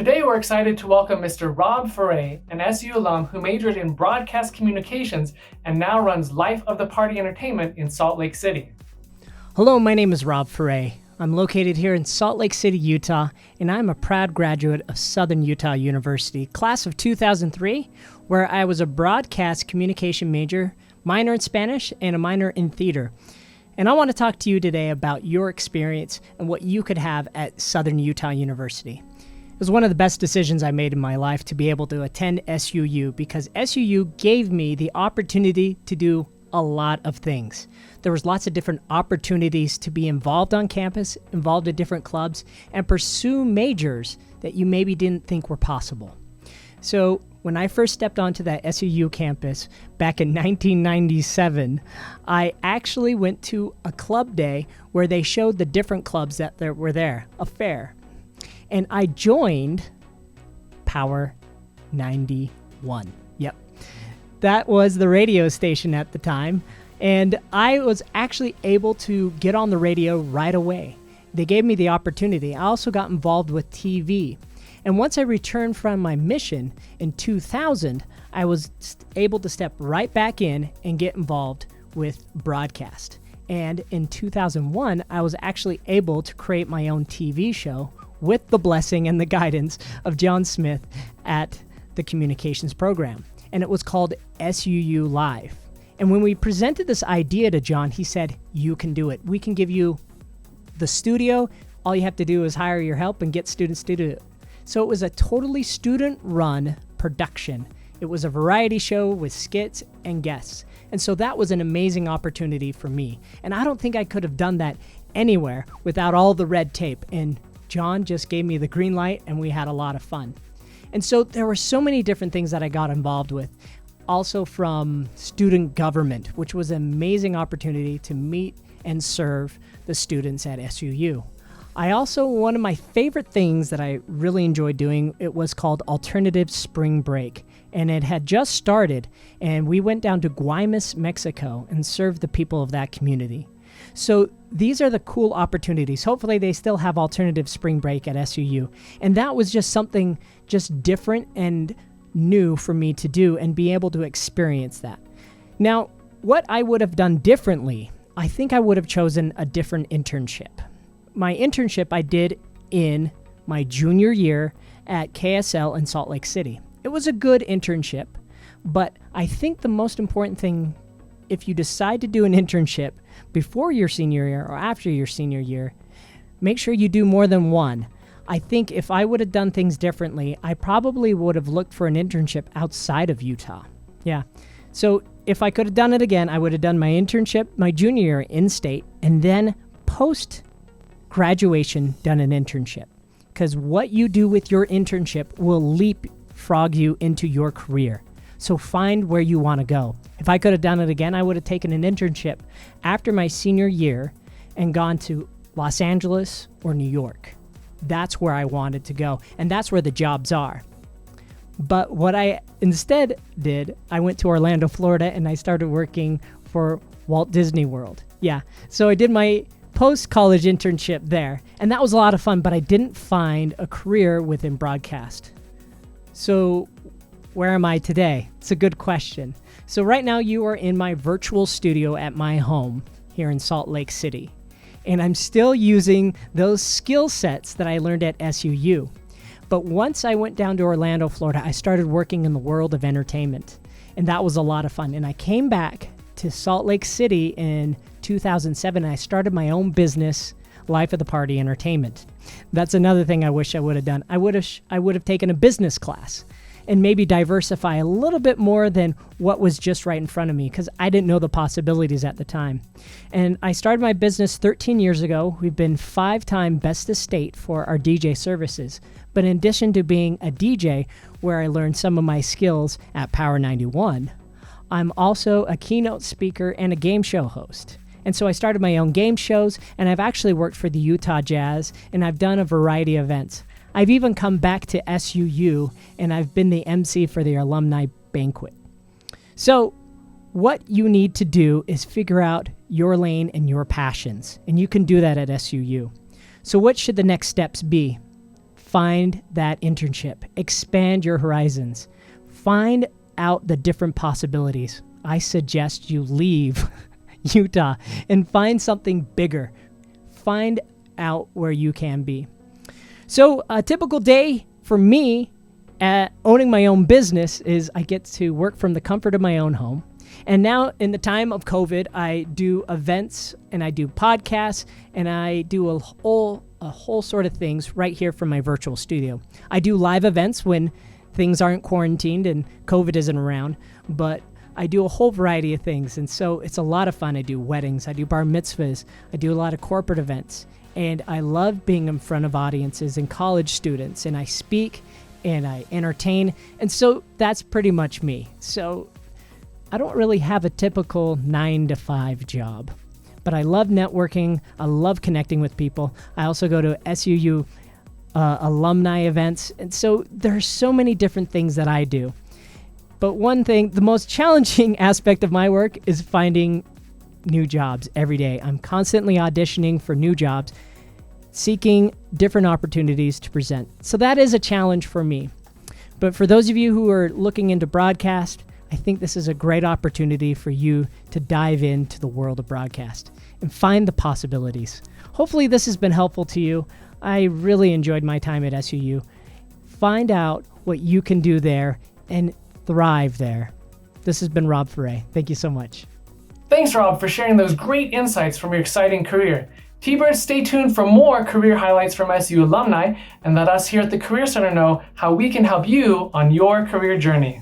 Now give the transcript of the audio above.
Today we're excited to welcome Mr. Rob Ferre, an SUU alum who majored in broadcast communications and now runs Life of the Party Entertainment in Salt Lake City. Hello, my name is Rob Ferre. I'm located here in Salt Lake City, Utah, and I'm a proud graduate of Southern Utah University, class of 2003, where I was a broadcast communication major, minor in Spanish, and a minor in theater. And I want to talk to you today about your experience and what you could have at Southern Utah University. It was one of the best decisions I made in my life to be able to attend SUU because SUU gave me the opportunity to do a lot of things. There was lots of different opportunities to be involved on campus, involved in different clubs, and pursue majors that you maybe didn't think were possible. So when I first stepped onto that SUU campus back in 1997, I actually went to a club day where they showed the different clubs that were there, a fair. And I joined Power 91. Yep. That was the radio station at the time. And I was actually able to get on the radio right away. They gave me the opportunity. I also got involved with TV. And once I returned from my mission in 2000, I was able to step right back in and get involved with broadcast. And in 2001, I was actually able to create my own TV show with the blessing and the guidance of John Smith at the communications program. And it was called SUU Live. And when we presented this idea to John, he said, "You can do it. We can give you the studio. All you have to do is hire your help and get students to do it." So it was a totally student-run production. It was a variety show with skits and guests. And so that was an amazing opportunity for me. And I don't think I could have done that anywhere without all the red tape. And John just gave me the green light and we had a lot of fun. And so there were so many different things that I got involved with. Also from student government, which was an amazing opportunity to meet and serve the students at SUU. One of my favorite things that I really enjoyed doing, it was called Alternative Spring Break. And it had just started, and we went down to Guaymas, Mexico, and served the people of that community. So these are the cool opportunities. Hopefully they still have Alternative Spring Break at SUU. And that was just something just different and new for me to do and be able to experience that. Now, what I would have done differently, I think I would have chosen a different internship. My internship I did in my junior year at KSL in Salt Lake City. It was a good internship, but I think the most important thing, if you decide to do an internship before your senior year or after your senior year, make sure you do more than one. I think if I would have done things differently, I probably would have looked for an internship outside of Utah. Yeah. So if I could have done it again, I would have done my internship my junior year in-state and then post-graduation done an internship. Because what you do with your internship will leapfrog you into your career. So find where you want to go. If I could have done it again, I would have taken an internship after my senior year and gone to Los Angeles or New York. That's where I wanted to go, and that's where the jobs are. But what I instead did, I went to Orlando, Florida, and I started working for Walt Disney World. Yeah, so I did my post-college internship there, and that was a lot of fun, but I didn't find a career within broadcast. So where am I today? It's a good question. So right now you are in my virtual studio at my home here in Salt Lake City. And I'm still using those skill sets that I learned at SUU. But once I went down to Orlando, Florida, I started working in the world of entertainment. And that was a lot of fun. And I came back to Salt Lake City in 2007 and I started my own business, Life of the Party Entertainment. That's another thing I wish I would have done. I would have taken a business class and maybe diversify a little bit more than what was just right in front of me because I didn't know the possibilities at the time. And I started my business 13 years ago. We've been 5-time best of state for our DJ services. But in addition to being a DJ, where I learned some of my skills at Power 91, I'm also a keynote speaker and a game show host. And so I started my own game shows, and I've actually worked for the Utah Jazz, and I've done a variety of events. I've even come back to SUU, and I've been the MC for the alumni banquet. So what you need to do is figure out your lane and your passions, and you can do that at SUU. So what should the next steps be? find that internship, expand your horizons, find out the different possibilities. I suggest you leave Utah and find something bigger. Find out where you can be. So a typical day for me at owning my own business is I get to work from the comfort of my own home. And now in the time of COVID, I do events and I do podcasts and I do a whole sort of things right here from my virtual studio. I do live events when things aren't quarantined and COVID isn't around, but I do a whole variety of things. And so it's a lot of fun. I do weddings, I do bar mitzvahs, I do a lot of corporate events. And I love being in front of audiences and college students, and I speak and I entertain. And so that's pretty much me. So I don't really have a typical 9-to-5 job, but I love networking. I love connecting with people. I also go to SUU alumni events. And so there's so many different things that I do. But one thing, the most challenging aspect of my work is finding new jobs every day. I'm constantly auditioning for new jobs, seeking different opportunities to present. So that is a challenge for me. But for those of you who are looking into broadcast, I think this is a great opportunity for you to dive into the world of broadcast and find the possibilities. Hopefully this has been helpful to you. I really enjoyed my time at SUU. Find out what you can do there and thrive there. This has been Rob Ferre. Thank you so much. Thanks, Rob, for sharing those great insights from your exciting career. T-Birds, stay tuned for more career highlights from SU alumni, and let us here at the Career Center know how we can help you on your career journey.